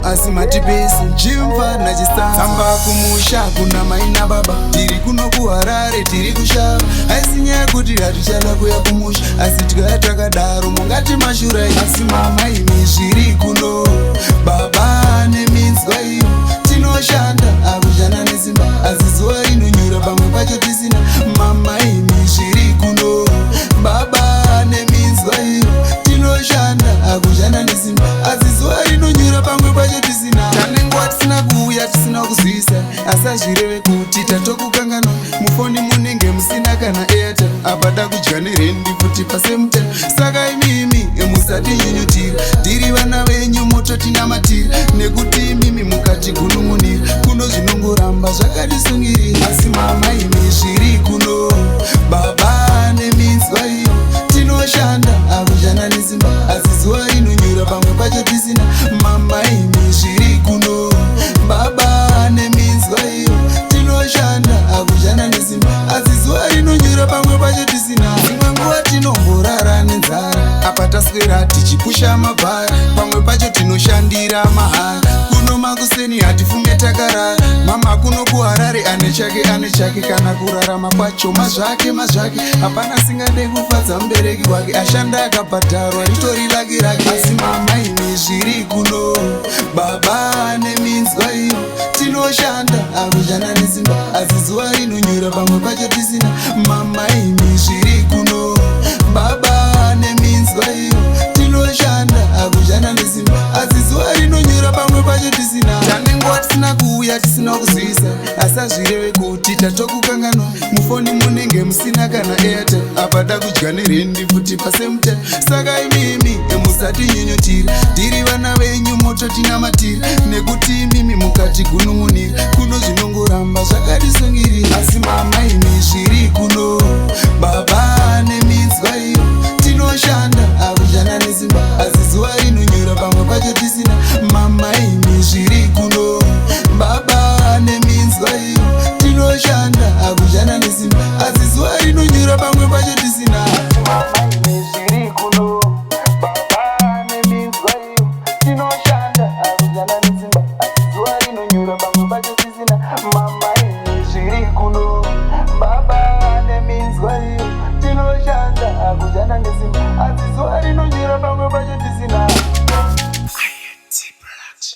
Asimatipesi chimva nachisamba kumusha kuna maina baba tiri kuno kuharare tiri kushava aisinyaya kuti hatuchala kuya kumusha asi tikaya takadaro mungati mashurai asi mama imi zviri kuno baba neminzwa iyo tinoshanda akushanda nesimba asi zuva rinonyura pamwe pacho tisina mama imi zviri kuno baba neminzwa iyo tinoshanda akushanda nesimba asi zuva rinonyura pamwe pacho tisina tanenguva tisina kuuya tisina kuzivisa asazvireve kuti tatokukanganwa mufoni munenge musina kana airtel apada kudya nerendi kuti pasemuta saka imimi musatinyunyutira tiri vana venyu mototinamatira nekuti imimi mukatigunun'unira kuno zvinongoramba zvakatisungirira asi mama imi zviri kuno baba neminzwa iyo tinoshanda akushanda nesimba asi zuva rinonyura pamwe pacho tisina mama imi zviri kuno baba neminzwa iyo tinoshanda akushanda nesimba asi zuva rinonyura pamwe pacho tisina imwe nguva tinomborara nenzara apa taswera tichipusha mabhara pamwe pacho tinoshandira mahara kuno makuseni hatifunge takarara mama kuno kuharare ane chake kana kurarama kwacho mazvake hapana singade kufadza mubereki wake ashanda akabhadharwa ritori lake asi mama imi zviri kuno baba neminzwa iyo tinoshanda akushanda nesimba asi zuva rinonyura pamwe pacho tisina mama imi zviri kuno baba neminzwa iyo tinoshanda akushanda nesimba asi zuva rinonyura pamwe pacho tisina tanenguva tisina kuuya tisina kuzivisa asazvireve kuti tatokukanganwa mufoni munenge musina kana airtel apada kudya nerendi futi pasemuta saka imimi musatinyunyutira tiri vana venyu mototinamatira nekuti imimi mukatigunun'unira kuno zvinongoramba zvakatisungirira asi mama imi